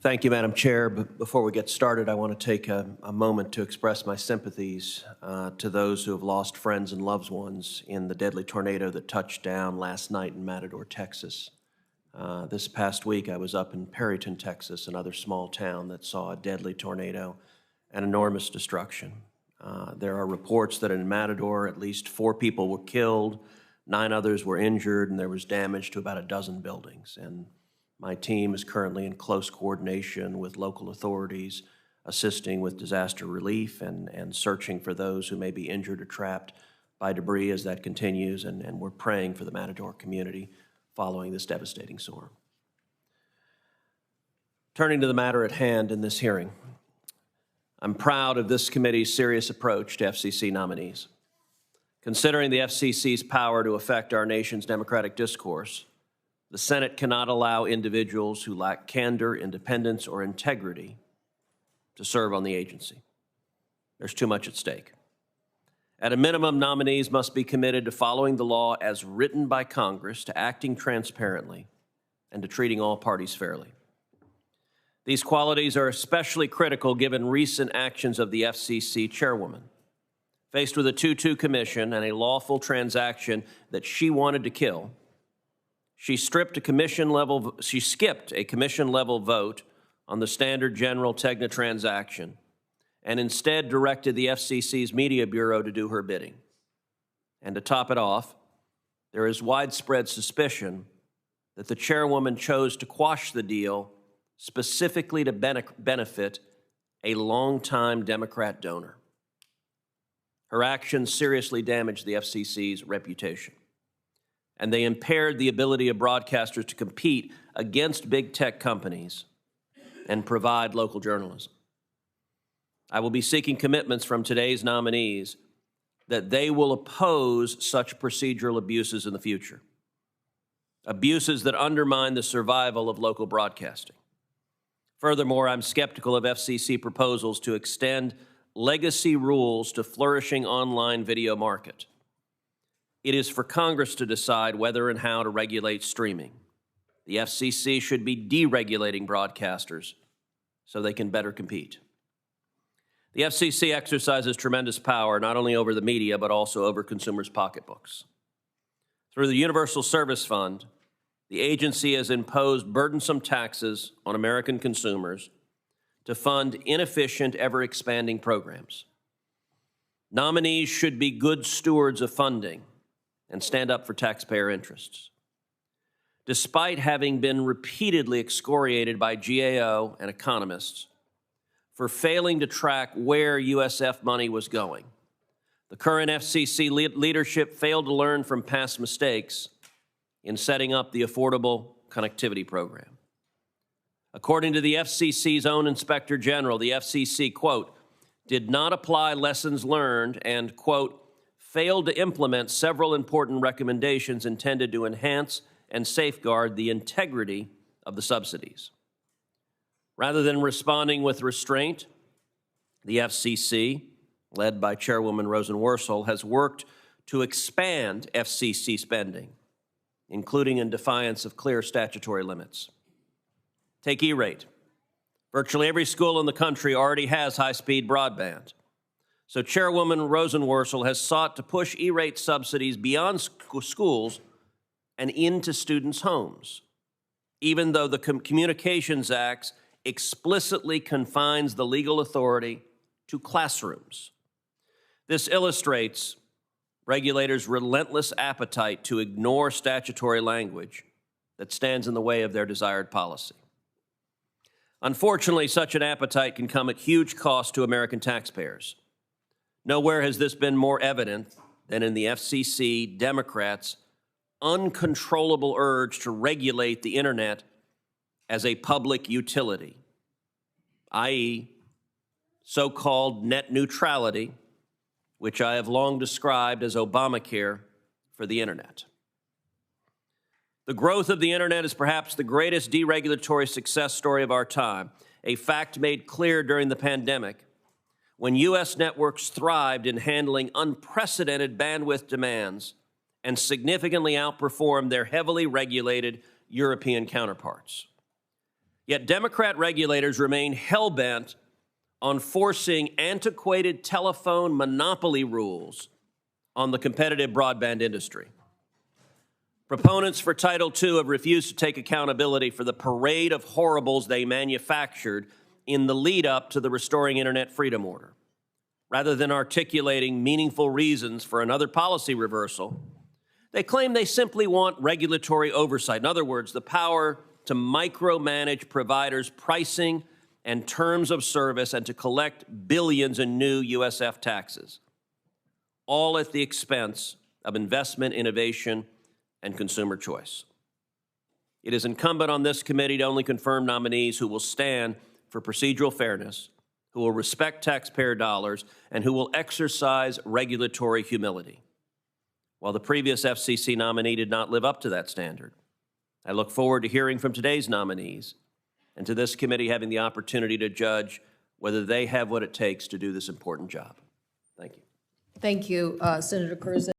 Thank you, Madam Chair. But before we get started, I want to take a moment to express my sympathies to those who have lost friends and loved ones in the deadly tornado that touched down last night in Matador, Texas. This past week, I was up in Perryton, Texas, another small town that saw a deadly tornado and enormous destruction. There are reports that in Matador, at least 4 people were killed, 9 others were injured, and there was damage to about a dozen buildings. And my team is currently in close coordination with local authorities, assisting with disaster relief and searching for those who may be injured or trapped by debris as that continues, and we're praying for the Matador community following this devastating storm. Turning to the matter at hand in this hearing, I'm proud of this committee's serious approach to FCC nominees. Considering the FCC's power to affect our nation's democratic discourse, the Senate cannot allow individuals who lack candor, independence, or integrity to serve on the agency. There's too much at stake. At a minimum, nominees must be committed to following the law as written by Congress, to acting transparently, and to treating all parties fairly. These qualities are especially critical given recent actions of the FCC chairwoman. Faced with a 2-2 commission and a lawful transaction that she wanted to kill, she skipped a commission-level vote on the Standard General Tegna transaction and instead directed the FCC's Media Bureau to do her bidding. And to top it off, there is widespread suspicion that the chairwoman chose to quash the deal specifically to benefit a longtime Democrat donor. Her actions seriously damaged the FCC's reputation, and they impaired the ability of broadcasters to compete against big tech companies and provide local journalism. I will be seeking commitments from today's nominees that they will oppose such procedural abuses in the future, abuses that undermine the survival of local broadcasting. Furthermore, I'm skeptical of FCC proposals to extend legacy rules to flourishing online video market. It is for Congress to decide whether and how to regulate streaming. The FCC should be deregulating broadcasters so they can better compete. The FCC exercises tremendous power not only over the media, but also over consumers' pocketbooks. Through the Universal Service Fund, the agency has imposed burdensome taxes on American consumers to fund inefficient, ever-expanding programs. Nominees should be good stewards of funding and stand up for taxpayer interests. Despite having been repeatedly excoriated by GAO and economists for failing to track where USF money was going, the current FCC leadership failed to learn from past mistakes in setting up the Affordable Connectivity Program. According to the FCC's own Inspector General, the FCC, quote, did not apply lessons learned and, quote, failed to implement several important recommendations intended to enhance and safeguard the integrity of the subsidies. Rather than responding with restraint, the FCC, led by Chairwoman Rosenworcel, has worked to expand FCC spending, including in defiance of clear statutory limits. Take E-rate. Virtually every school in the country already has high-speed broadband. So Chairwoman Rosenworcel has sought to push E-rate subsidies beyond schools and into students' homes, even though the Communications Act explicitly confines the legal authority to classrooms. This illustrates regulators' relentless appetite to ignore statutory language that stands in the way of their desired policy. Unfortunately, such an appetite can come at huge cost to American taxpayers. Nowhere has this been more evident than in the FCC Democrats' uncontrollable urge to regulate the internet as a public utility, i.e., so-called net neutrality, which I have long described as Obamacare for the internet. The growth of the internet is perhaps the greatest deregulatory success story of our time, a fact made clear during the pandemic, when U.S. networks thrived in handling unprecedented bandwidth demands and significantly outperformed their heavily regulated European counterparts. Yet Democrat regulators remain hell-bent on forcing antiquated telephone monopoly rules on the competitive broadband industry. Proponents for Title II have refused to take accountability for the parade of horribles they manufactured in the lead-up to the Restoring Internet Freedom Order. Rather than articulating meaningful reasons for another policy reversal, they claim they simply want regulatory oversight. In other words, the power to micromanage providers' pricing and terms of service and to collect billions in new USF taxes, all at the expense of investment, innovation, and consumer choice. It is incumbent on this committee to only confirm nominees who will stand for procedural fairness, who will respect taxpayer dollars, and who will exercise regulatory humility. While the previous FCC nominee did not live up to that standard, I look forward to hearing from today's nominees and to this committee having the opportunity to judge whether they have what it takes to do this important job. Thank you. Thank you, Senator Cruz.